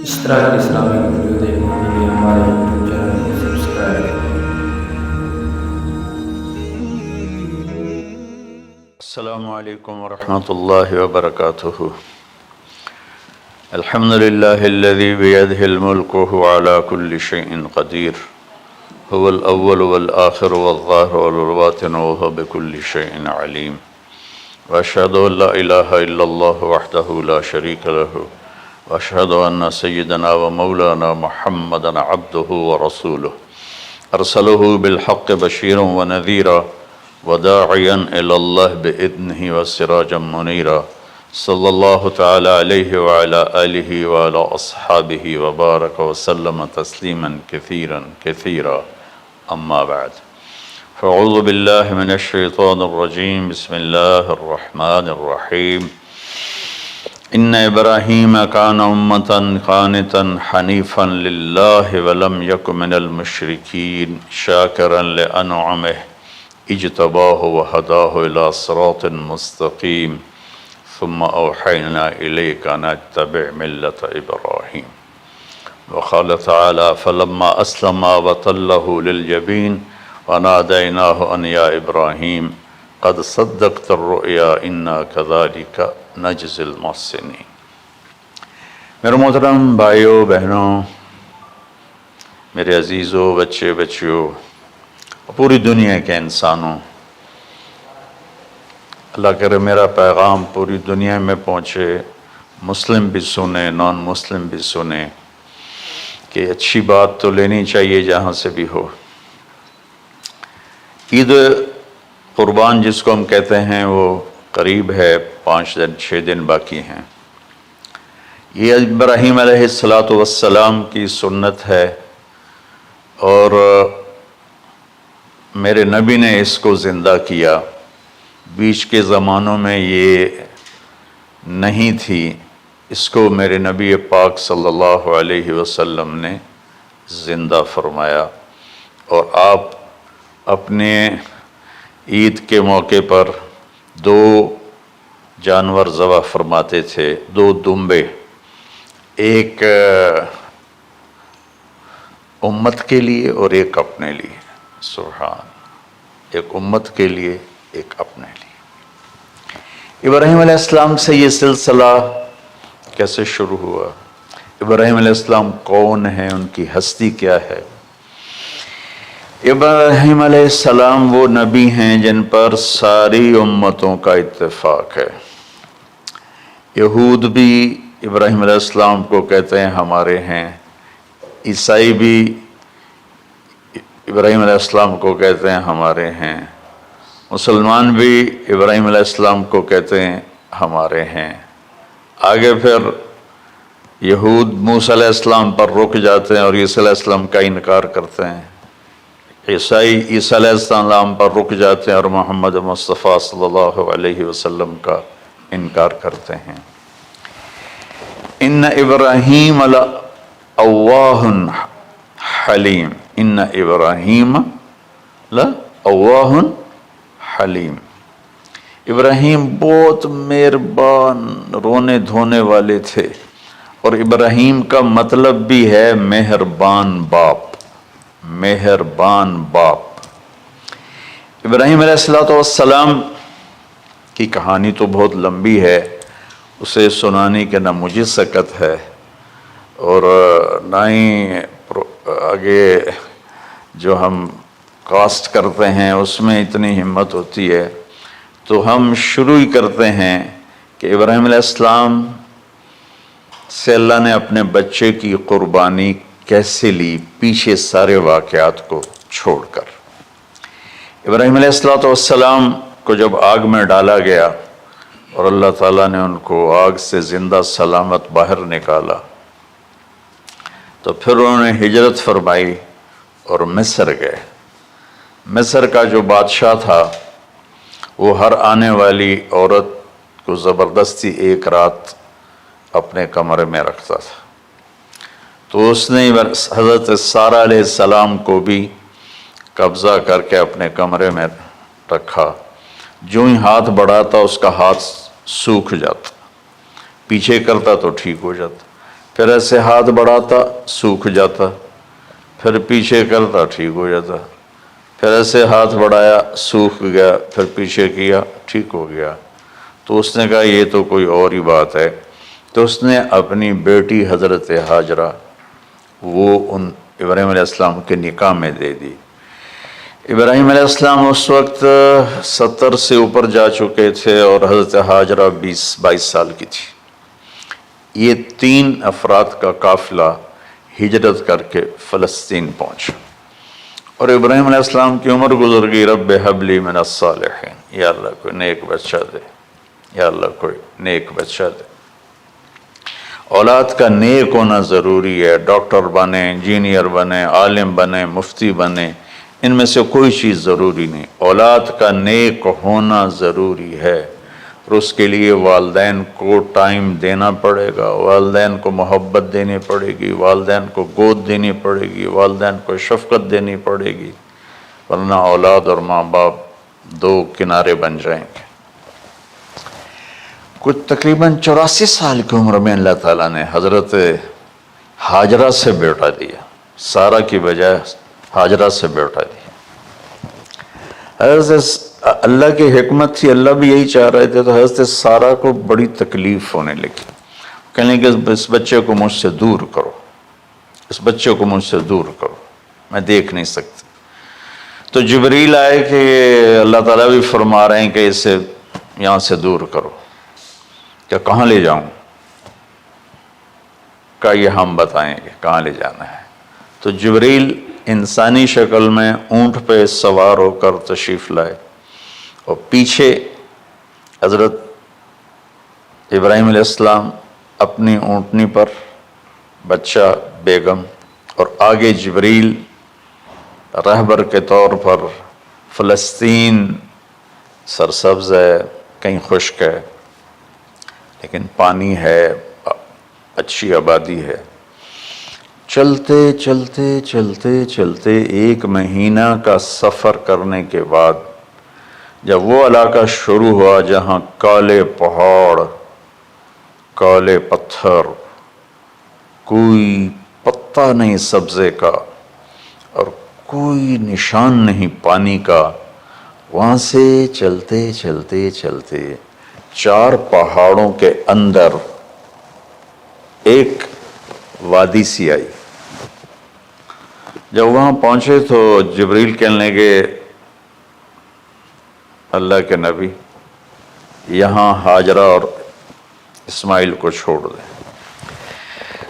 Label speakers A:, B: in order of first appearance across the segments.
A: اس طرح کی اسلامی ویڈیو دیکھنے کے لیے ہمارے یوٹیوب چینل کو سبسکرائب کریں۔
B: السلام علیکم ورحمۃ اللہ وبرکاتہ۔ الحمد للہ الذی بیدہ الملک وہو علی کل شیء قدیر، هو الاول والآخر والظاہر والباطن وہو بکل شیء علیم، واشہد ان لا الہ الا اللہ وحدہ لا شریک لہ، واشہد ان سیدنا ومولانا محمدا عبدہ ورسولہ، ارسلہ بالحق بشیرا ونذیرا وداعیا الی اللہ بإذنہ وسراجا منیرا، صلی اللہ تعالی علیہ وعلی آلہ وعلی اصحابہ وبارک وسلم تسلیما کثیرا کثیرا، اما بعد فاعوذ باللہ من الشیطان الرجیم، بسم اللہ الرحمن الرحیم۔ ان ابراہیم کان امۃ قانتا حنیفا للہ ولم یک من المشرکین شاکرا لانعمہ اجتباہ وہداہ الی صراط مستقیم ثم اوحینا الیک ان اتبع ملۃ ابراہیم۔ وقال تعالی فلما اسلما وتلہ للجبین ونادیناہ ان یا ابراہیم قد صدقت الرؤیا انا کذالک نجزی المحسنین۔ میرے محترم بھائیوں بہنوں، میرے عزیزوں، بچے بچیوں، پوری دنیا کے انسانوں، اللہ کرے میرا پیغام پوری دنیا میں پہنچے، مسلم بھی سنیں، نان مسلم بھی سنیں، کہ اچھی بات تو لینی چاہیے جہاں سے بھی ہو۔ عید قربان جس کو ہم کہتے ہیں وہ قریب ہے، 5 دن 6 دن باقی ہیں۔ یہ ابراہیم علیہ السلام کی سنت ہے، اور میرے نبی نے اس کو زندہ کیا۔ بیچ کے زمانوں میں یہ نہیں تھی، اس کو میرے نبی پاک صلی اللہ علیہ وسلم نے زندہ فرمایا، اور آپ اپنے عید کے موقع پر 2 جانور ذبح فرماتے تھے، 2 دمبے، ایک امت کے لیے اور ایک اپنے لیے۔ سبحان، ایک امت کے لیے ایک اپنے لیے۔ ابراہیم علیہ السلام سے یہ سلسلہ کیسے شروع ہوا؟ ابراہیم علیہ السلام کون ہیں، ان کی ہستی کیا ہے؟ ابراہیم علیہ السلام وہ نبی ہیں جن پر ساری امتوں کا اتفاق ہے۔ یہود بھی ابراہیم علیہ السلام کو کہتے ہیں ہمارے ہیں، عیسائی بھی ابراہیم علیہ السلام کو کہتے ہیں ہمارے ہیں، مسلمان بھی ابراہیم علیہ السلام کو کہتے ہیں ہمارے ہیں۔ آگے پھر یہود موسیٰ علیہ السلام پر رک جاتے ہیں اور عیسیٰ علیہ السلام کا انکار کرتے ہیں، عیسائی عیسیٰ علیہ السلام پر رک جاتے ہیں اور محمد مصطفیٰ صلی اللہ علیہ وسلم کا انکار کرتے ہیں۔ ان ابراہیم لأواہ حلیم، ان ابراہیم لأواہ حلیم، ابراہیم بہت مہربان، رونے دھونے والے تھے، اور ابراہیم کا مطلب بھی ہے مہربان باپ، مہربان باپ۔ ابراہیم علیہ السلام کی کہانی تو بہت لمبی ہے، اسے سنانے کے نہ مجھے سکت ہے، اور نہ ہی آگے جو ہم کاسٹ کرتے ہیں اس میں اتنی ہمت ہوتی ہے، تو ہم شروع ہی کرتے ہیں کہ ابراہیم علیہ السلام سے اللہ نے اپنے بچے کی قربانی کیسے لی، پیچھے سارے واقعات کو چھوڑ کر۔ ابراہیم علیہ السلام کو جب آگ میں ڈالا گیا اور اللہ تعالیٰ نے ان کو آگ سے زندہ سلامت باہر نکالا، تو پھر انہوں نے ہجرت فرمائی اور مصر گئے۔ مصر کا جو بادشاہ تھا وہ ہر آنے والی عورت کو زبردستی 1 رات اپنے کمرے میں رکھتا تھا، تو اس نے حضرت سارہ علیہ السلام کو بھی قبضہ کر کے اپنے کمرے میں رکھا۔ جو ہی ہاتھ بڑھاتا اس کا ہاتھ سوکھ جاتا، پیچھے کرتا تو ٹھیک ہو جاتا، پھر ایسے ہاتھ بڑھاتا سوکھ جاتا، پھر پیچھے کرتا ٹھیک ہو جاتا، پھر ایسے ہاتھ بڑھایا سوکھ گیا، پھر پیچھے کیا ٹھیک ہو گیا۔ تو اس نے کہا یہ تو کوئی اور ہی بات ہے، تو اس نے اپنی بیٹی حضرت ہاجرہ وہ ان ابراہیم علیہ السلام کے نکاح میں دے دی۔ ابراہیم علیہ السلام اس وقت 70 سے اوپر جا چکے تھے اور حضرت ہاجرہ 22 سال کی تھی۔ یہ 3 افراد کا قافلہ ہجرت کر کے فلسطین پہنچا، اور ابراہیم علیہ السلام کی عمر گزر گئی۔ رب ہب لی من الصالحین، یا اللہ کوئی نیک بچہ دے، یا اللہ کوئی نیک بچہ دے۔ اولاد کا نیک ہونا ضروری ہے، ڈاکٹر بنے، انجینئر بنے، عالم بنے، مفتی بنے، ان میں سے کوئی چیز ضروری نہیں، اولاد کا نیک ہونا ضروری ہے، اور اس کے لیے والدین کو ٹائم دینا پڑے گا، والدین کو محبت دینی پڑے گی، والدین کو گود دینی پڑے گی، والدین کو شفقت دینی پڑے گی، ورنہ اولاد اور ماں باپ 2 کنارے بن جائیں گے۔ کچھ تقریباً 84 سال کی عمر میں اللہ تعالیٰ نے حضرت ہاجرہ سے بیٹا دیا، سارہ کی بجائے ہاجرہ سے بیٹا دیا۔ حضرت اللہ کی حکمت تھی، اللہ بھی یہی چاہ رہے تھے، تو حضرت سارہ کو بڑی تکلیف ہونے لگی، کہنے کہ اس بچے کو مجھ سے دور کرو، اس بچے کو مجھ سے دور کرو، میں دیکھ نہیں سکتی۔ تو جبریل آئے کہ اللہ تعالیٰ بھی فرما رہے ہیں کہ اسے یہاں سے دور کرو، کہ کہاں لے جاؤں؟ کہ یہ ہم بتائیں گے کہاں لے جانا ہے۔ تو جبریل انسانی شکل میں اونٹ پہ سوار ہو کر تشریف لائے، اور پیچھے حضرت ابراہیم علیہ السلام اپنی اونٹنی پر، بچہ بیگم، اور آگے جبریل رہبر کے طور پر۔ فلسطین سرسبز ہے، کہیں خشک ہے، لیکن پانی ہے، اچھی آبادی ہے۔ چلتے چلتے چلتے چلتے 1 مہینہ کا سفر کرنے کے بعد جب وہ علاقہ شروع ہوا جہاں کالے پہاڑ، کالے پتھر، کوئی پتا نہیں سبزے کا اور کوئی نشان نہیں پانی کا، وہاں سے چلتے چلتے چلتے 4 پہاڑوں کے اندر ایک وادی سی آئی۔ جب وہاں پہنچے تو جبریل کہنے لگے اللہ کے نبی یہاں ہاجرہ اور اسماعیل کو چھوڑ دیں۔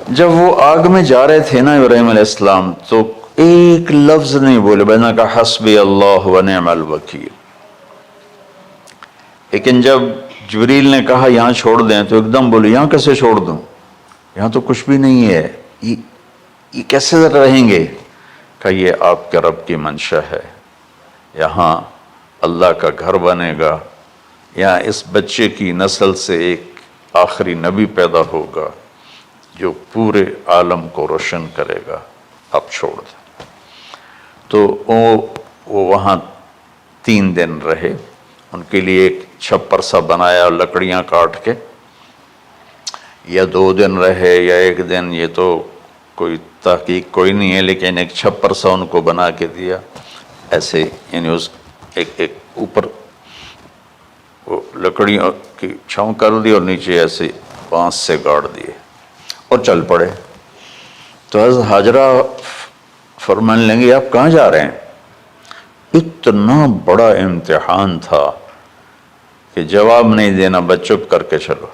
B: جب وہ آگ میں جا رہے تھے نا ابراہیم علیہ السلام، تو ایک لفظ نہیں بولے، بس نے کہا حسبی اللہ و نعم الوکیل۔ لیکن جب جبریل نے کہا یہاں چھوڑ دیں تو ایک دم بولے یہاں کیسے چھوڑ دوں، یہاں تو کچھ بھی نہیں ہے، یہ کیسے رہیں گے؟ کہ یہ آپ کے رب کی منشا ہے، یہاں اللہ کا گھر بنے گا، یہاں اس بچے کی نسل سے ایک آخری نبی پیدا ہوگا جو پورے عالم کو روشن کرے گا، اب چھوڑ دیں۔ تو وہ وہاں 3 دن رہے، ان کے لیے ایک چھپر سا بنایا لکڑیاں کاٹ کے، یا 2 دن رہے یا 1 دن، یہ تو کوئی تحقیق کوئی نہیں ہے، لیکن ایک چھپر سا ان کو بنا کے دیا ایسے، یعنی اس ایک اوپر وہ لکڑیوں کی چھاؤں کر دی اور نیچے ایسے بانس سے گاڑ دیے اور چل پڑے۔ تو حضرت ہاجرہ فرمانے لگے آپ کہاں جا رہے ہیں؟ اتنا بڑا امتحان تھا کہ جواب نہیں دینا، بس چپ کر کے چلو۔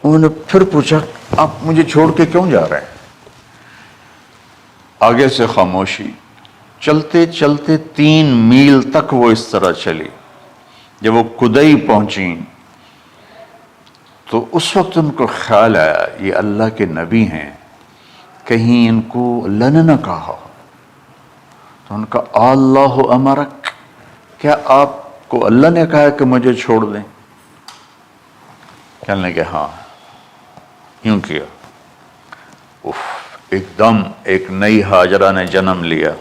B: انہوں نے پھر پوچھا آپ مجھے چھوڑ کے کیوں جا رہے ہیں؟ آگے سے خاموشی۔ چلتے چلتے 3 میل تک وہ اس طرح چلی۔ جب وہ کدئی پہنچیں تو اس وقت ان کو خیال آیا یہ اللہ کے نبی ہیں، کہیں ان کو اللہ نے نہ کہا۔ تو ان کا اللہ امرک، کیا آپ کو اللہ نے کہا کہ مجھے چھوڑ دیں؟ کہنے لگے ہاں، یوں کیا۔ ایک دم ایک نئی ہاجرہ نے جنم لیا،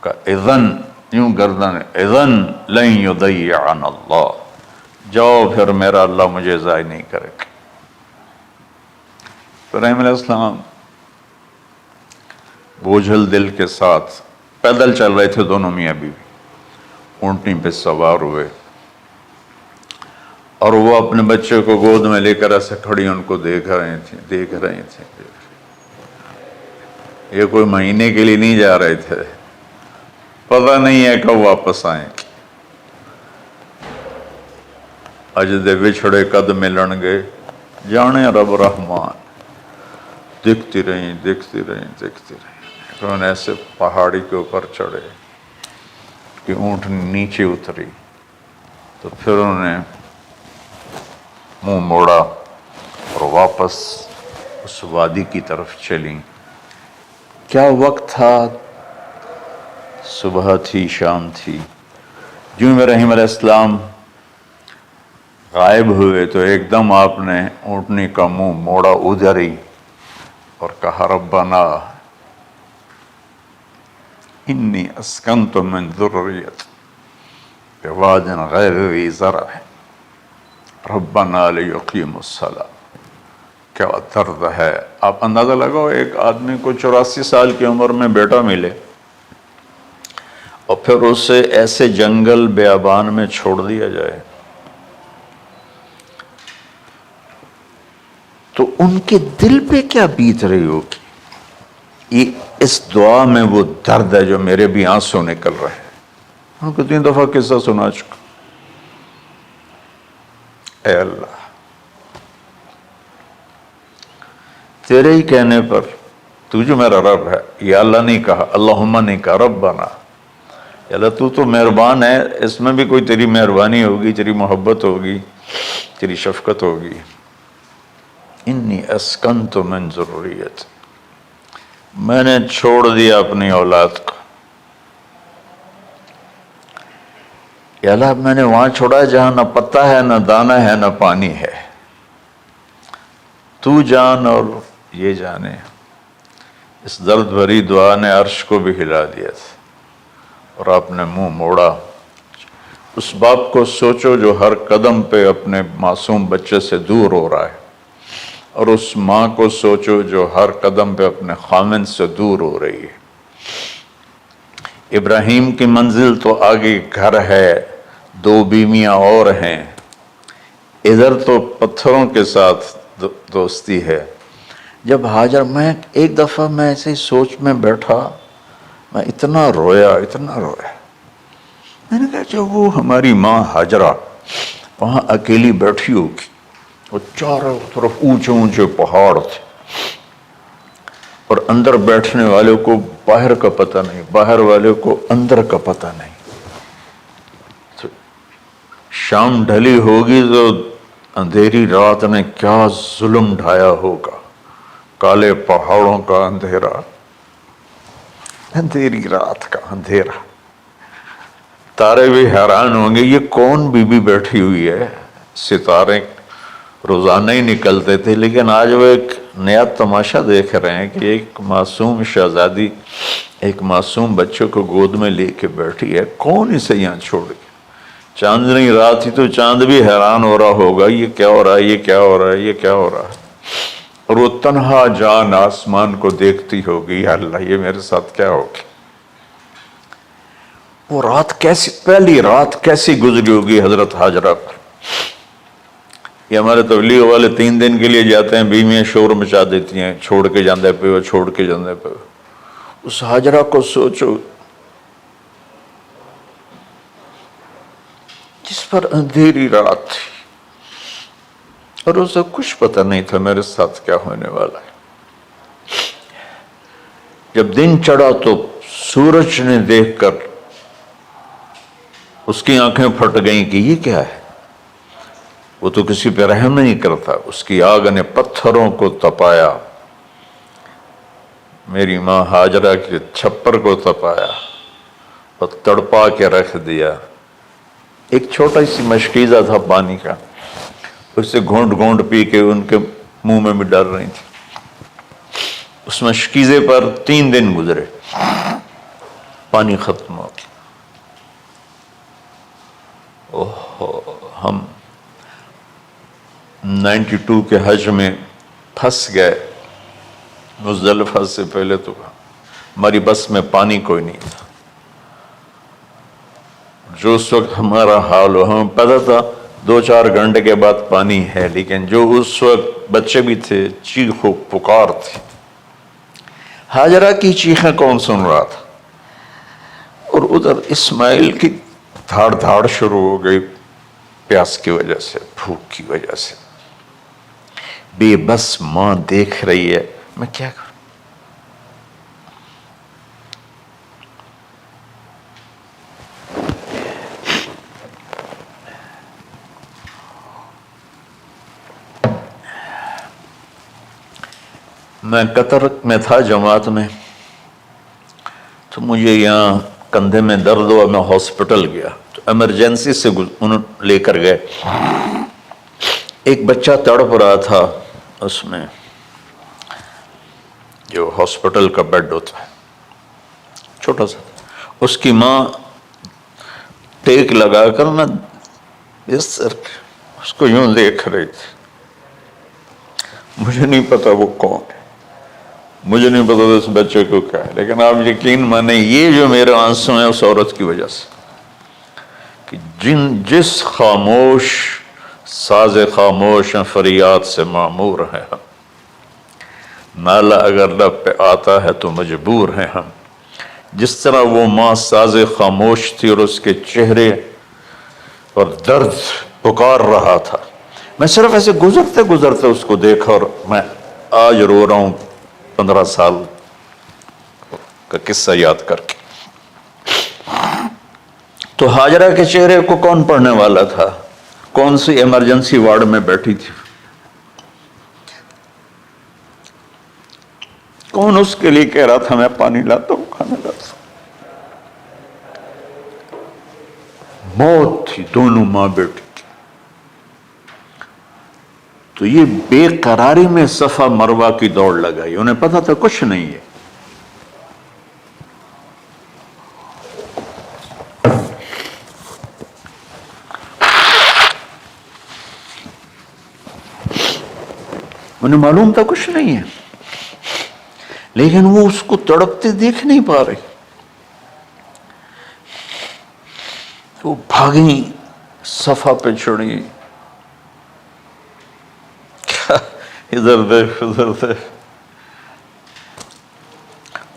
B: کہ اذن، یوں گردن، اذن لن یضیعنا اللہ، جاؤ پھر میرا اللہ مجھے ضائع نہیں کرے گا۔ ابراہیم علیہ السلام بوجھل دل کے ساتھ پیدل چل رہے تھے، دونوں میاں بیوی اونٹنی پہ سوار ہوئے، اور وہ اپنے بچے کو گود میں لے کر ایسے کھڑی ان کو دیکھ رہے تھے. یہ کوئی مہینے کے لیے نہیں جا رہے تھے، پتہ نہیں ہے کب واپس آئیں. اج دے وچھڑے قد ملن گے، جانے رب رحمان. دیکھتی رہیں. انہوں نے ایسے پہاڑی کے اوپر چڑھے کہ اونٹ نیچے اتری، تو پھر انہوں نے منہ موڑا اور واپس اس وادی کی طرف چلی. کیا وقت تھا، صبح تھی، شام تھی. جو ابراہیم علیہ السلام غائب ہوئے تو ایک دم آپ نے اونٹنی کا منہ موڑا ادھر ہی اور کہا ربنا انی اسکنت من ذریت بواد غیر ذی زرع ربنا لیقیموا الصلاۃ. کیا درد ہے. آپ اندازہ لگاؤ، ایک آدمی کو 84 سال کی عمر میں بیٹا ملے اور پھر اسے ایسے جنگل بیابان میں چھوڑ دیا جائے، تو ان کے دل پہ کیا بیت رہی ہوگی. یہ اس دعا میں وہ درد ہے جو میرے بھی آنسو نکل رہے ہیں. ہم کو 3 دفعہ قصہ سنا چکا. اے اللہ، تیرے ہی کہنے پر، تو جو میرا رب ہے، یا اللہ نہیں کہا، اللہم نہیں کہا، ربنا. یا اللہ تو مہربان ہے، اس میں بھی کوئی تیری مہربانی ہوگی، تیری محبت ہوگی، تیری شفقت ہوگی. انی اسکنت من ذریت، میں نے چھوڑ دیا اپنی اولاد کو. یا اللہ میں نے وہاں چھوڑا جہاں نہ پتا ہے، نہ دانا ہے، نہ پانی ہے. تو جان اور یہ جانے. اس درد بھری دعا نے عرش کو بھی ہلا دیا تھا. اور آپ نے منہ موڑا. اس باپ کو سوچو جو ہر قدم پہ اپنے معصوم بچے سے دور ہو رہا ہے، اور اس ماں کو سوچو جو ہر قدم پہ اپنے خامن سے دور ہو رہی ہے. ابراہیم کی منزل تو آگے گھر ہے، 2 بیویاں اور ہیں، ادھر تو پتھروں کے ساتھ دوستی ہے. جب ہاجر، میں ایک دفعہ میں ایسے سوچ میں بیٹھا، میں اتنا رویا. میں نے کہا جب وہ ہماری ماں ہاجرہ وہاں اکیلی بیٹھی ہوگی، وہ چاروں طرف اونچے اونچے پہاڑ تھے، اور اندر بیٹھنے والے کو باہر کا پتہ نہیں، باہر والے کو اندر کا پتہ نہیں. تو شام ڈھلی ہوگی تو اندھیری رات نے کیا ظلم ڈھایا ہوگا. کالے پہاڑوں کا اندھیرا، اندھیری رات کا اندھیرا. تارے بھی حیران ہوں گے، یہ کون بی بی بیٹھی ہوئی ہے. ستارے روزانہ ہی نکلتے تھے، لیکن آج وہ ایک نیا تماشا دیکھ رہے ہیں کہ ایک معصوم شہزادی ایک معصوم بچے کو گود میں لے کے بیٹھی ہے. کون اسے یہاں چھوڑ گیا. چاندنی رات ہی تو چاند بھی حیران ہو رہا ہوگا، یہ کیا ہو رہا ہے، یہ کیا ہو رہا ہے، یہ کیا ہو رہا ہے. اور وہ تنہا جان آسمان کو دیکھتی ہوگی، یا اللہ یہ میرے ساتھ کیا ہوگی. وہ رات کیسی، پہلی رات کیسی گزری ہوگی حضرت ہاجرہ پر. یہ ہمارے تبلیغ والے 3 دن کے لیے جاتے ہیں، بیویاں شور مچا دیتی ہیں، چھوڑ کے جاندے پہ وہ، چھوڑ کے جاندے پہ. اس ہاجرہ کو سوچو جس پر اندھیری رات تھی، اور اسے کچھ پتہ نہیں تھا میرے ساتھ کیا ہونے والا ہے. جب دن چڑھا تو سورج نے دیکھ کر اس کی آنکھیں پھٹ گئیں کہ یہ کیا ہے. وہ تو کسی پہ رحم نہیں کرتا. اس کی آگ نے پتھروں کو تپایا، میری ماں ہاجرہ کے چھپر کو تپایا اور تڑپا کے رکھ دیا. ایک چھوٹا سی مشکیزہ تھا پانی کا، اسے گھونٹ گھونٹ پی کے ان کے منہ میں بھی ڈال رہی تھی. اس مشکیزے پر 3 دن گزرے، پانی ختم ہو گیا. ہم 92 کے حج میں پھنس گئے مزدلفہ سے پہلے تو ہماری بس میں پانی کوئی نہیں تھا. جو اس وقت ہمارا حال ہو، ہمیں پتہ تھا 2-4 گھنٹے کے بعد پانی ہے، لیکن جو اس وقت بچے بھی تھے، چیخ و پکار تھی. ہاجرہ کی چیخیں کون سن رہا تھا؟ اور ادھر اسماعیل کی دھاڑ دھاڑ شروع ہو گئی، پیاس کی وجہ سے، بھوک کی وجہ سے. بے بس ماں دیکھ رہی ہے، میں کیا کروں؟ میں قطر میں تھا جماعت میں، تو مجھے یہاں کندھے میں درد ہوا، میں ہاسپٹل گیا تو ایمرجنسی سے انہوں لے کر گئے. ایک بچہ تڑپ رہا تھا اس میں، جو ہاسپٹل کا بیڈ ہوتا ہے چھوٹا سا. اس کی ماں ٹیک لگا کر نا اس کو یوں دیکھ رہی تھی. مجھے نہیں پتا وہ کون ہے، مجھے نہیں پتا اس بچے کو کیا ہے، لیکن آپ یقین مانیں یہ جو میرے آنسو ہیں اس عورت کی وجہ سے، کہ جس خاموش ساز خاموش فریاد سے معمور ہیں ہم. نالہ اگر لب پہ آتا ہے تو مجبور ہیں ہم. جس طرح وہ ماں ساز خاموش تھی اور اس کے چہرے اور درد پکار رہا تھا، میں صرف ایسے گزرتے گزرتے اس کو دیکھا اور میں آج رو رہا ہوں 15 سال کا قصہ یاد کر کے. تو ہاجرہ کے چہرے کو کون پڑھنے والا تھا؟ کون سی ایمرجنسی وارڈ میں بیٹھی تھی؟ کون اس کے لیے کہہ رہا تھا میں پانی لاتا ہوں، کھانا لاتا ہوں؟ موت تھی دونوں ماں بیٹی کی. تو یہ بے قراری میں صفا مروہ کی دوڑ لگائی. انہیں پتا تھا کچھ نہیں ہے. انہیں معلوم تھا کچھ نہیں ہے، لیکن وہ اس کو تڑپتے دیکھ نہیں پا رہے. وہ بھاگیں، صفا پہ چڑھی، ادھر دیکھ ادھر دیکھ،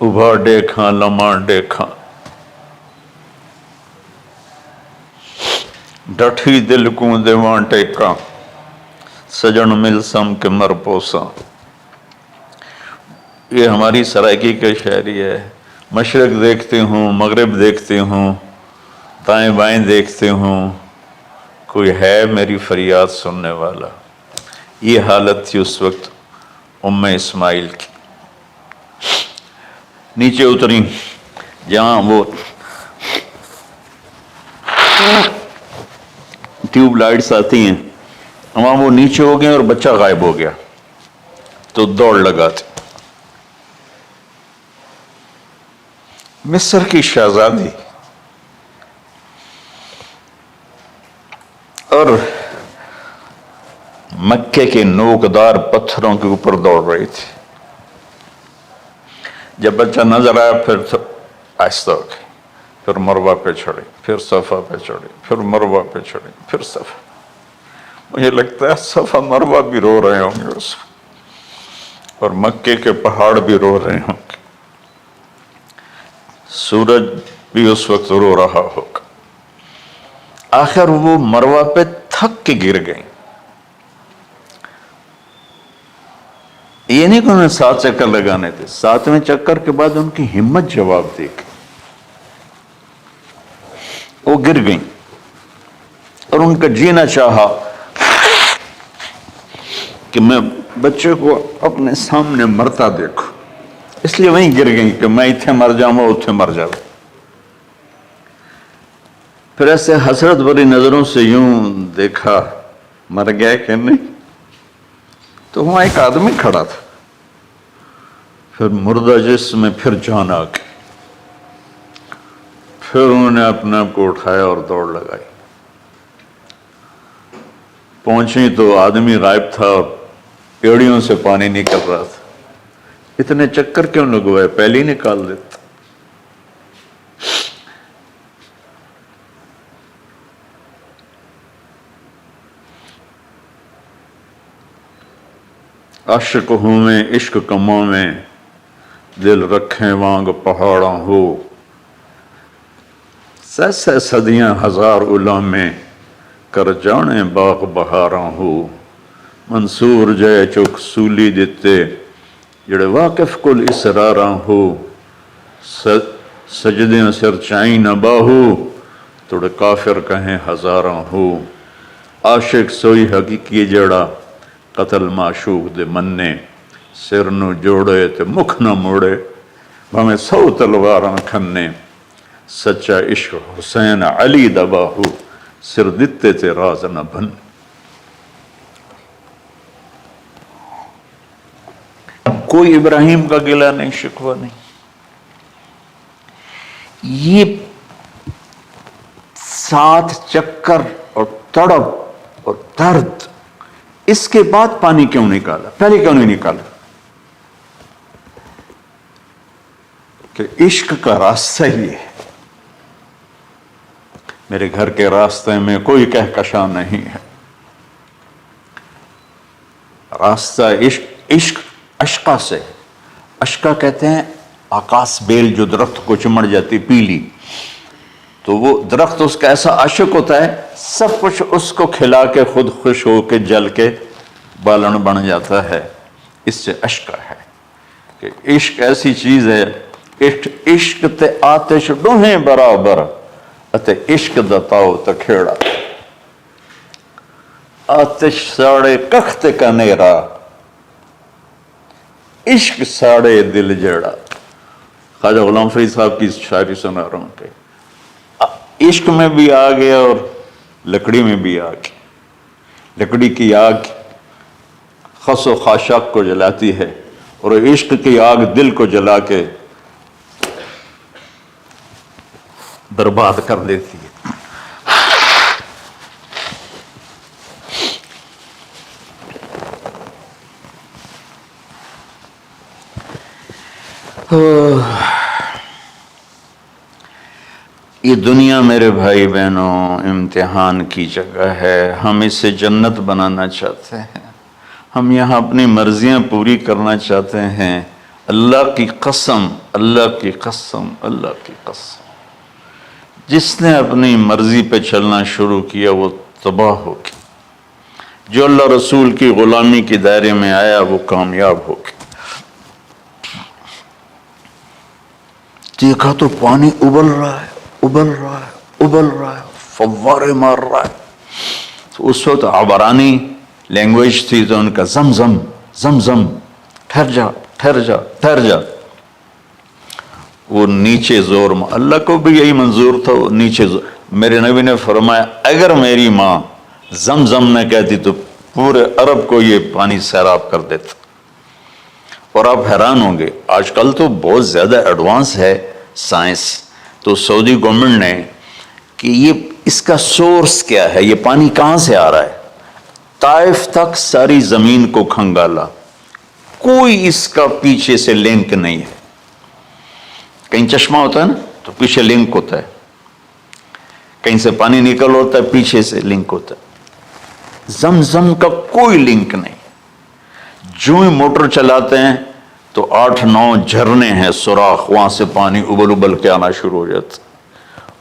B: ابھا دیکھاں لمحہ دیکھاں، ڈٹھی دل کو دیواں ٹیکاں، سجن مل سم کے مر پوساں. یہ ہماری سرائکی کا شاعری ہے. مشرق دیکھتے ہوں، مغرب دیکھتے ہوں، دائیں بائیں دیکھتے ہوں، کوئی ہے میری فریاد سننے والا. یہ حالت تھی اس وقت ام اسماعیل کی. نیچے اتری جہاں وہ ٹیوب لائٹس آتی ہیں، وہاں وہ نیچے ہو گئے اور بچہ غائب ہو گیا. تو دوڑ لگاتے. مصر کی شہزادی اور مکے کے نوکدار پتھروں کے اوپر دوڑ رہی تھی. جب بچہ نظر آیا پھر آہستہ ہو گئی، پھر مروہ پہ چڑھی، پھر صفا پہ چڑھی، پھر مروہ پہ چڑھی، پھر صفا. مجھے لگتا ہے صفا مروہ بھی رو رہے ہوں گے اس وقت، اور مکے کے پہاڑ بھی رو رہے ہوں گے. سورج بھی اس وقت رو رہا ہوگا. آخر وہ مروہ پہ تھک کے گر گئیں. یہ نہیں کہ انہیں 7 چکر لگانے تھے، 7ویں چکر کے بعد ان کی ہمت جواب دے گئی. وہ گر گئیں اور ان کا جینا چاہا کہ میں بچے کو اپنے سامنے مرتا دیکھوں، اس لیے وہیں گر گئیں کہ میں اتنے مر جاؤں وہ اتنے مر جاؤں. پھر ایسے حسرت بھری نظروں سے یوں دیکھا مر گیا کہ نہیں، تو وہاں ایک آدمی کھڑا تھا. پھر مردہ جسم میں پھر جان آ گئی. پھر انہوں نے اپنے آپ کو اٹھایا اور دوڑ لگائی. پہنچی تو آدمی غائب تھا اور پیڑیوں سے پانی نکل رہا تھا. اتنے چکر کیوں لگوائے؟ پہلے ہی نکال دیتا۔ عاشق ہوں میں عشق کماں میں، دل رکھیں وانگ پہاڑاں ہو، سہ صدیاں ہزار علامے کر جانے باغ بہاراں ہو، منصور جے چک سولی دیتے جڑے واقف کل اسراراں ہو، سجدیں سر چائیں نہ باہو توڑے کافر کہیں ہزاراں ہو، عاشق سوئی حقیقی جڑا قتل معشوق دے مننے، سر نو جوڑے تے مکھ نہ موڑے بھامیں 100 تلواراں کھنے، سچا عشق حسین علی دا باہو سر دتے تے راز نہ بن۔ کوئی ابراہیم کا گلہ نہیں، شکوہ نہیں۔ یہ 7 چکر اور تڑپ اور درد، اس کے بعد پانی کیوں نکالا؟ پہلے کیوں نہیں نکالا؟ کہ عشق کا راستہ ہی ہے۔ میرے گھر کے راستے میں کوئی کہکشاں نہیں ہے، راستہ عشق اشقا سے۔ اشقا کہتے ہیں آکاس بیل جو درخت کو چمڑ جاتی پیلی، تو وہ درخت اس کا ایسا عاشق ہوتا ہے، سب کچھ اس کو کھلا کے خود خوش ہو کے جل کے بالن بن جاتا ہے۔ اس سے اشقا ہے کہ عشق ایسی چیز ہے، عشق تے آتش ڈوہیں برابر اتے عشق دا تاؤ تکھیڑا، آتش ساڑے کخت کا نیرا، عشق ساڑے دل جیڑا۔ خواجہ غلام فرید صاحب کی شاعری سنا رہا ہوں کہ عشق میں بھی آگ ہے اور لکڑی میں بھی آگ ہے۔ لکڑی کی آگ خس و خاشاک کو جلاتی ہے اور عشق کی آگ دل کو جلا کے برباد کر دیتی ہے۔ یہ دنیا میرے بھائی بہنوں امتحان کی جگہ ہے، ہم اسے جنت بنانا چاہتے ہیں، ہم یہاں اپنی مرضیاں پوری کرنا چاہتے ہیں۔ اللہ کی قسم، اللہ کی قسم، اللہ کی قسم، جس نے اپنی مرضی پہ چلنا شروع کیا وہ تباہ ہو گیا، جو اللہ رسول کی غلامی کے دائرے میں آیا وہ کامیاب ہو گیا۔ دیکھا تو پانی ابل رہا ہے، ابل رہا ہے، ابل رہا ہے، فوارے مار رہا ہے۔ تو اس وقت عبرانی لینگویج تھی تو ان کا زمزم زمزم، ٹھہر جا ٹھہر جا ٹھہر جا۔ وہ نیچے زور، اللہ کو بھی یہی منظور تھا، وہ نیچے زور۔ میرے نبی نے فرمایا اگر میری ماں زمزم نہ کہتی تو پورے عرب کو یہ پانی سیراب کر دیتا۔ اور آپ حیران ہوں گے، آج کل تو بہت زیادہ ایڈوانس ہے سائنس، تو سعودی گورنمنٹ نے کہ یہ اس کا سورس کیا ہے، یہ پانی کہاں سے آ رہا ہے، طائف تک ساری زمین کو کھنگالا، کوئی اس کا پیچھے سے لنک نہیں ہے۔ کہیں چشمہ ہوتا ہے نا تو پیچھے لنک ہوتا ہے، کہیں سے پانی نکل ہوتا ہے پیچھے سے لنک ہوتا ہے۔ زمزم کا کوئی لنک نہیں۔ جو ہی موٹر چلاتے ہیں تو 8-9 جھرنے ہیں، سوراخ، وہاں سے پانی ابل ابل کے آنا شروع ہو جاتا،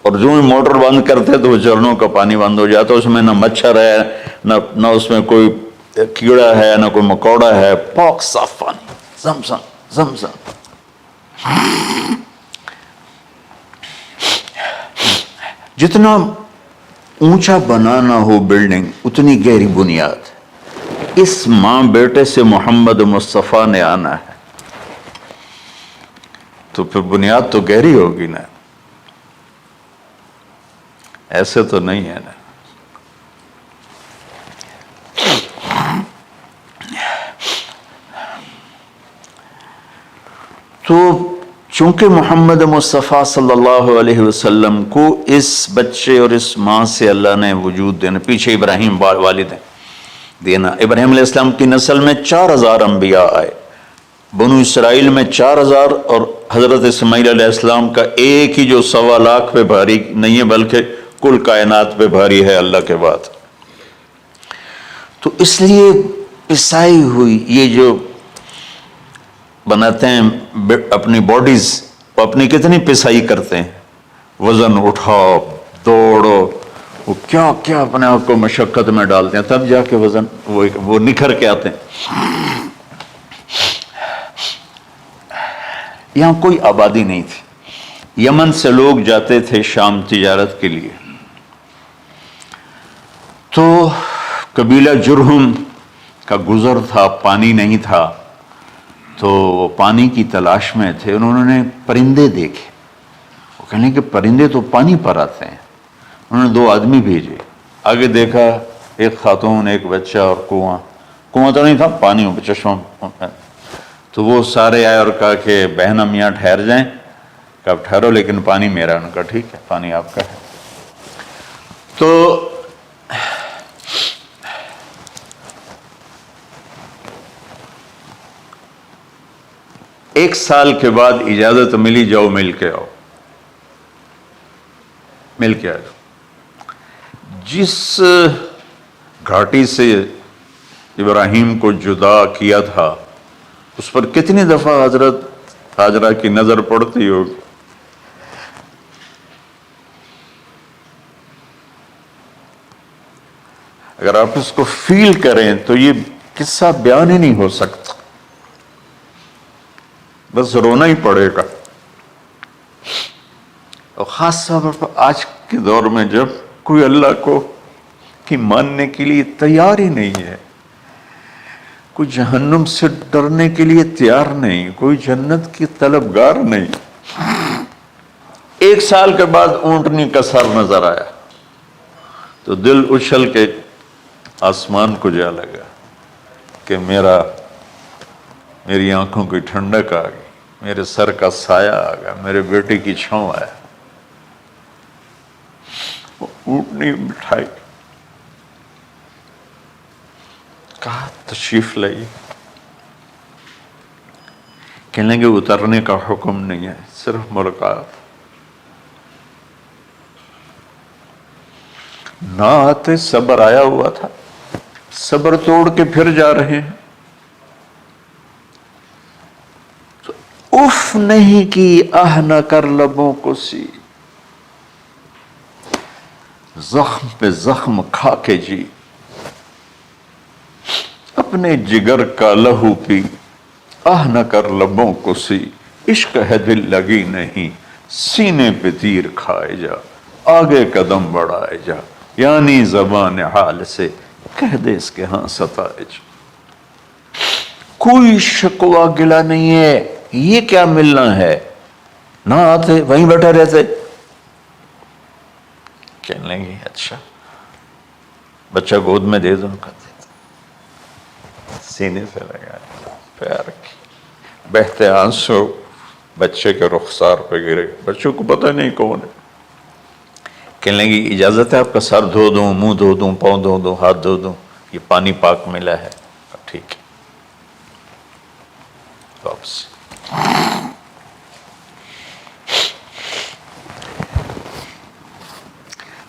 B: اور جو ہی موٹر بند کرتے تو وہ جھرنوں کا پانی بند ہو جاتا۔ اس میں نہ مچھر ہے، نہ اس میں کوئی کیڑا ہے، نہ کوئی مکوڑا ہے، پاک صاف پانی، زمزم زمزم۔ جتنا اونچا بنانا ہو بلڈنگ اتنی گہری بنیاد۔ اس ماں بیٹے سے محمد مصطفیٰ نے آنا ہے تو پھر بنیاد تو گہری ہوگی نا، ایسے تو نہیں ہے نا۔ تو چونکہ محمد مصطفیٰ صلی اللہ علیہ وسلم کو اس بچے اور اس ماں سے اللہ نے وجود دینا، پیچھے ابراہیم والد ہیں دینا، ابراہیم علیہ السلام کی نسل میں 4000 انبیاء آئے، بنو اسرائیل میں 4000 اور حضرت اسماعیل علیہ السلام کا ایک ہی جو 1.25 لاکھ پہ بھاری نہیں ہے بلکہ کل کائنات پہ بھاری ہے اللہ کے بعد. تو اس لیے پسائی ہوئی یہ جو بناتے ہیں اپنی باڈیز، وہ اپنی کتنی پسائی کرتے ہیں، وزن اٹھاؤ دوڑو، وہ کیا کیا اپنے آپ کو مشقت میں ڈالتے ہیں، تب جا کے وزن وہ نکھر کے آتے ہیں. یہاں کوئی آبادی نہیں تھی. یمن سے لوگ جاتے تھے شام تجارت کے لیے، تو قبیلہ جرہم کا گزر تھا، پانی نہیں تھا، تو وہ پانی کی تلاش میں تھے. انہوں نے پرندے دیکھے، وہ کہنے کہ پرندے تو پانی پر آتے ہیں. انہوں نے 2 آدمی بھیجے، آگے دیکھا ایک خاتون ایک بچہ اور کنواں تو نہیں تھا، پانی چشمہ. تو وہ سارے آئے اور کہا کہ بہن ہم یہاں ٹھہر جائیں. کہا ٹھہرو لیکن پانی میرا. ان کا ٹھیک ہے پانی آپ کا ہے. تو ایک سال کے بعد اجازت ملی، جاؤ مل کے آؤ. مل کے آئے. جس گھاٹی سے ابراہیم کو جدا کیا تھا اس پر کتنی دفعہ حضرت ہاجرہ کی نظر پڑتی ہوگی. اگر آپ اس کو فیل کریں تو یہ قصہ بیان ہی نہیں ہو سکتا، بس رونا ہی پڑے گا. اور خاص طور پر آج کے دور میں جب کوئی اللہ کو کی ماننے کے لیے تیار ہی نہیں ہے، کوئی جہنم سے ڈرنے کے لیے تیار نہیں، کوئی جنت کی طلبگار نہیں. 1 سال کے بعد اونٹنی کا سر نظر آیا تو دل اچھل کے آسمان کو جا لگا کہ میری آنکھوں کی ٹھنڈک آ گئی، میرے سر کا سایہ آ گیا، میرے بیٹے کی چھاؤں آیا. وہ اونٹنی بٹھائی، کہا تشریف لائیے. کہنے لگے اترنے کا حکم نہیں ہے، صرف ملاقات. نہ آتے صبر آیا ہوا تھا، صبر توڑ کے پھر جا رہے ہیں. تو اف نہیں کی آہ نہ کر لبوں کو سی، زخم پہ زخم کھا کے جی. اپنے جگر کا لہو پی، آہ نہ کر لبوں کو سی. عشق ہے دل لگی نہیں، سینے پہ تیر کھائے جا. آگے قدم بڑھائے جا، یعنی زبان حال سے کہہ دے اس کے ہاں ستائے جا. کوئی شکوہ گلا نہیں ہے، یہ کیا ملنا ہے. نہ آتے وہیں بیٹھے رہتے. کہنے لگے اچھا بچہ گود میں دے دو. سینے سے لگا پیار کی، بہتے آنسو بچے کے رخسار پہ گرے. بچوں کو پتہ نہیں کون ہے. کہنے لگی اجازت ہے آپ کا سر دھو دوں، منہ دھو دوں، پاؤں دھو دوں، ہاتھ دھو دوں، یہ پانی پاک ملا ہے. ٹھیک ہے واپس.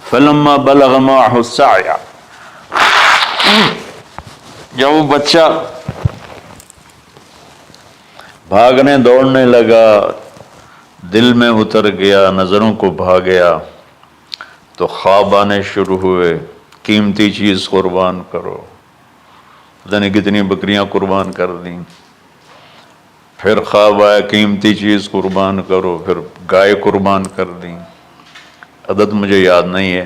B: فلما بلغ معه السعي، جب وہ بچہ بھاگنے دوڑنے لگا، دل میں اتر گیا، نظروں کو بھا گیا، تو خواب آنے شروع ہوئے. قیمتی چیز قربان کرو، پتہ نہیں کتنی بکریاں قربان کر دیں. پھر خواب آیا قیمتی چیز قربان کرو، پھر گائے قربان کر دیں، عدد مجھے یاد نہیں ہے.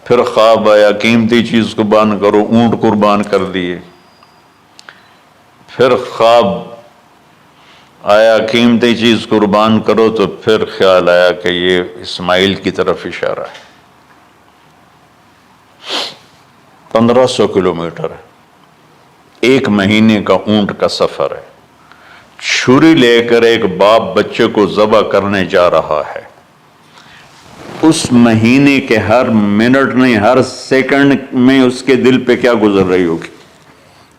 B: پھر خواب آیا قیمتی چیز قربان کرو، اونٹ قربان کر دیے. پھر خواب آیا قیمتی چیز قربان کرو، تو پھر خیال آیا کہ یہ اسماعیل کی طرف اشارہ ہے. 1500 کلومیٹر ہے، 1 مہینے کا اونٹ کا سفر ہے. چھری لے کر ایک باپ بچے کو ذبح کرنے جا رہا ہے. اس مہینے کے ہر منٹ نہیں، ہر سیکنڈ میں اس کے دل پہ کیا گزر رہی ہوگی،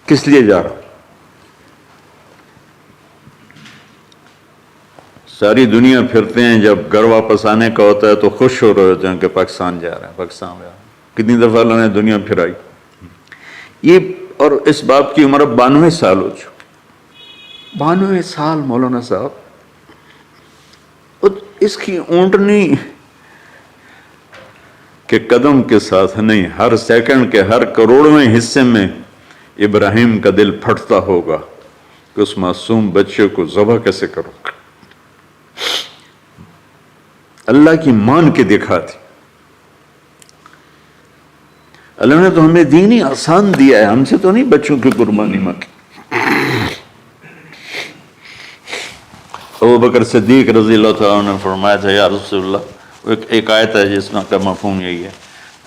B: کس لیے جا رہا. ساری دنیا پھرتے ہیں، جب گھر واپس آنے کا ہوتا ہے تو خوش ہو رہے ہوتے ہیں کہ پاکستان جا رہے ہیں، پاکستان جا رہے ہیں۔ کتنی دفعہ اللہ نے دنیا پھرائی یہ، اور اس باپ کی عمر 92 سال ہو چکی، 92 سال مولانا صاحب، اور اس کی اونٹنی کے قدم کے ساتھ نہیں، ہر سیکنڈ کے ہر کروڑویں حصے میں ابراہیم کا دل پھٹتا ہوگا کہ اس معصوم بچے کو ذبح کیسے کروں۔ اللہ کی مان کے دکھا دی۔ اللہ نے تو ہمیں دین ہی آسان دیا ہے، ہم سے تو نہیں بچوں کی قربانی مانگی۔ ابو بکر صدیق رضی اللہ تعالیٰ عنہ نے فرمایا تھا، یا رسول اللہ، ایک آیت ہے جس میں کا مفہوم یہی ہے،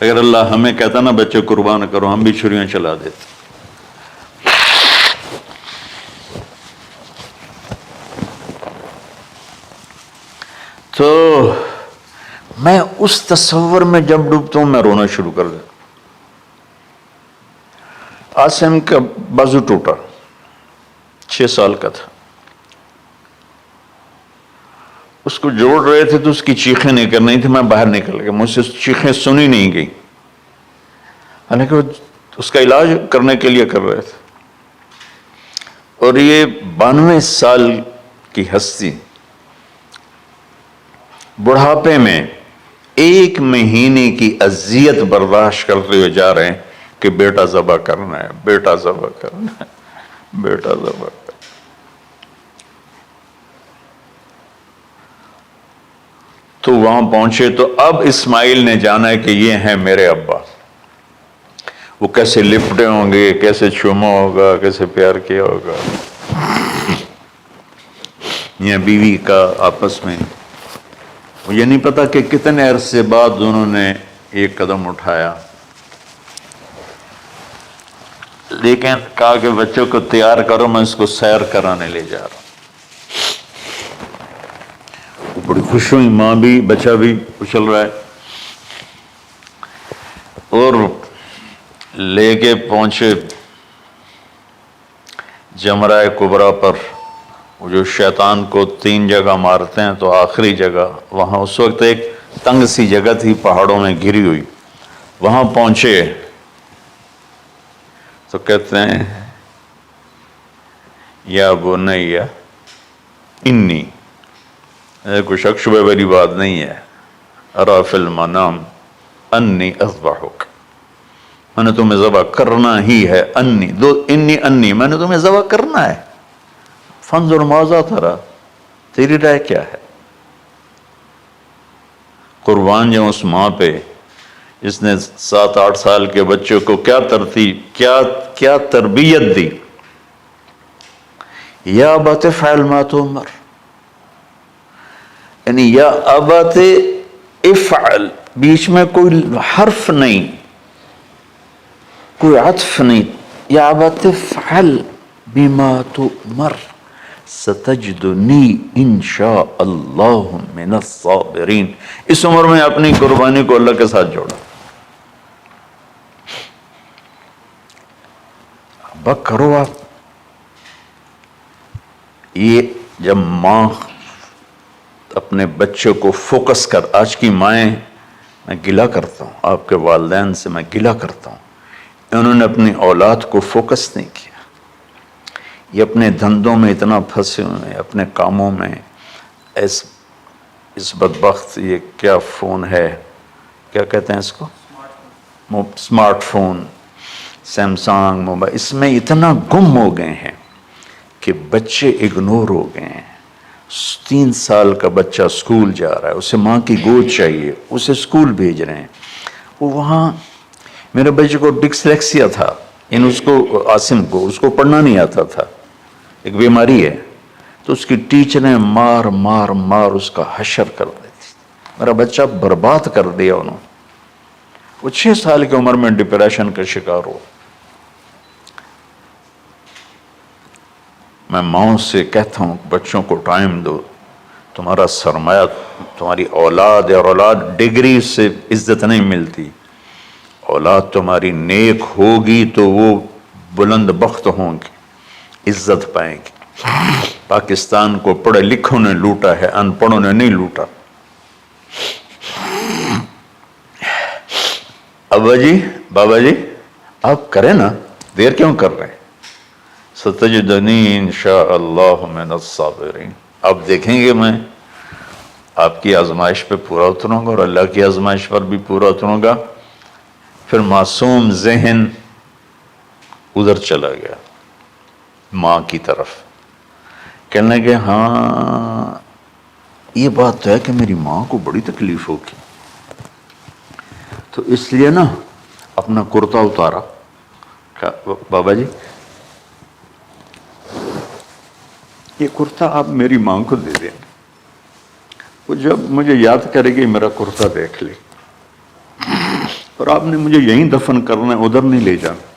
B: اگر اللہ ہمیں کہتا نا بچے قربان کرو، ہم بھی چھریاں چلا دیتے۔ تو میں اس تصور میں جب ڈوبتا ہوں میں رونا شروع کر دیتا۔ عاصم کا بازو ٹوٹا، 6 سال کا تھا، اس کو جوڑ رہے تھے تو اس کی چیخیں نکل رہی تھی، میں باہر نکل گیا، مجھ سے چیخیں سنی نہیں گئی، حالانکہ اس کا علاج کرنے کے لیے کر رہے تھے۔ اور یہ 92 سال کی ہستی بڑھاپے میں 1 مہینے کی اذیت برداشت کرتے ہوئے جا رہے ہیں کہ بیٹا ذبح کرنا ہے، بیٹا ذبح کرنا ہے، بیٹا ذبح کرنا ہے۔ تو وہاں پہنچے تو اب اسماعیل نے جانا ہے کہ یہ ہیں میرے ابا، وہ کیسے لپٹے ہوں گے، کیسے چوما ہوگا، کیسے پیار کیا ہوگا، یہ بیوی کا آپس میں۔ مجھے نہیں پتا کہ کتنے عرصے بعد انہوں نے ایک قدم اٹھایا، لیکن کہا کہ بچوں کو تیار کرو، میں اس کو سیر کرانے لے جا رہا ہوں۔ بڑی خوش ہوئی، ماں بھی بچہ بھی اچھل رہا ہے، اور لے کے پہنچے جمرہ کبریٰ پر، وہ جو شیطان کو 3 جگہ مارتے ہیں، تو آخری جگہ وہاں اس وقت ایک تنگ سی جگہ تھی پہاڑوں میں گھری ہوئی، وہاں پہنچے تو کہتے ہیں یا بنی انی، کوئی شک شبہ والی بات نہیں ہے، ارا فی المنام انی اذبحک، میں نے تمہیں ذبح کرنا ہی ہے، انی میں نے تمہیں ذبح کرنا ہے، فانظر ماذا تری، تیری رائے کیا ہے؟ قربان جاؤں اس ماں پہ جس نے 7-8 سال کے بچوں کو کیا تربیت دی۔ یا ابت افعل ما تؤمر، یعنی یا ابت افعل، بیچ میں کوئی حرف نہیں، کوئی عطف نہیں، یا ابت افعل بما تؤمر ستجدنی انشاء اللہ من الصابرین۔ اس عمر میں اپنی قربانی کو اللہ کے ساتھ جوڑا، ابا کرو آپ۔ یہ جب ماں اپنے بچے کو فوکس کر، آج کی مائیں، میں گلہ کرتا ہوں آپ کے والدین سے، میں گلہ کرتا ہوں، انہوں نے اپنی اولاد کو فوکس نہیں کیا، یہ اپنے دھندوں میں اتنا پھنسے ہوئے ہیں، اپنے کاموں میں، اس بدبخت یہ کیا فون ہے، کیا کہتے ہیں اس کو، اسمارٹ فون، سیمسنگ موبائل، اس میں اتنا گم ہو گئے ہیں کہ بچے اگنور ہو گئے ہیں۔ 3 سال کا بچہ سکول جا رہا ہے، اسے ماں کی گود چاہیے، اسے سکول بھیج رہے ہیں، وہ وہاں، میرے بچے کو ڈسلیکسیا تھا، اس کو عاصم کو، اس کو پڑھنا نہیں آتا تھا، ایک بیماری ہے، تو اس کی ٹیچریں مار مار مار اس کا حشر کر دیتی، میرا بچہ برباد کر دیا انہوں نے۔ وہ 6 سال کی عمر میں ڈپریشن کا شکار ہو۔ میں ماؤں سے کہتا ہوں بچوں کو ٹائم دو، تمہارا سرمایہ تمہاری اولاد ہے، اور اولاد ڈگری سے عزت نہیں ملتی، اولاد تمہاری نیک ہوگی تو وہ بلند بخت ہوں گی، عزت پائیں گی۔ پاکستان کو پڑھے لکھوں نے لوٹا ہے، ان پڑھوں نے نہیں لوٹا۔ ابا جی، بابا جی، آپ کریں نا، دیر کیوں کر رہے ہیں؟ ستجدنی انشاءاللہ من الصابرین، آپ دیکھیں گے میں آپ کی آزمائش پہ پورا اتروں گا اور اللہ کی آزمائش پر بھی پورا اتروں گا۔ پھر معصوم ذہن ادھر چلا گیا ماں کی طرف، کہنے لگے ہاں یہ بات تو ہے کہ میری ماں کو بڑی تکلیف ہوگی، تو اس لیے نا اپنا کرتا اتارا، کہا بابا جی یہ کرتا آپ میری ماں کو دے دیں، وہ جب مجھے یاد کرے گی میرا کرتا دیکھ لے، اور آپ نے مجھے یہیں دفن کرنا ہے، ادھر نہیں لے جانا۔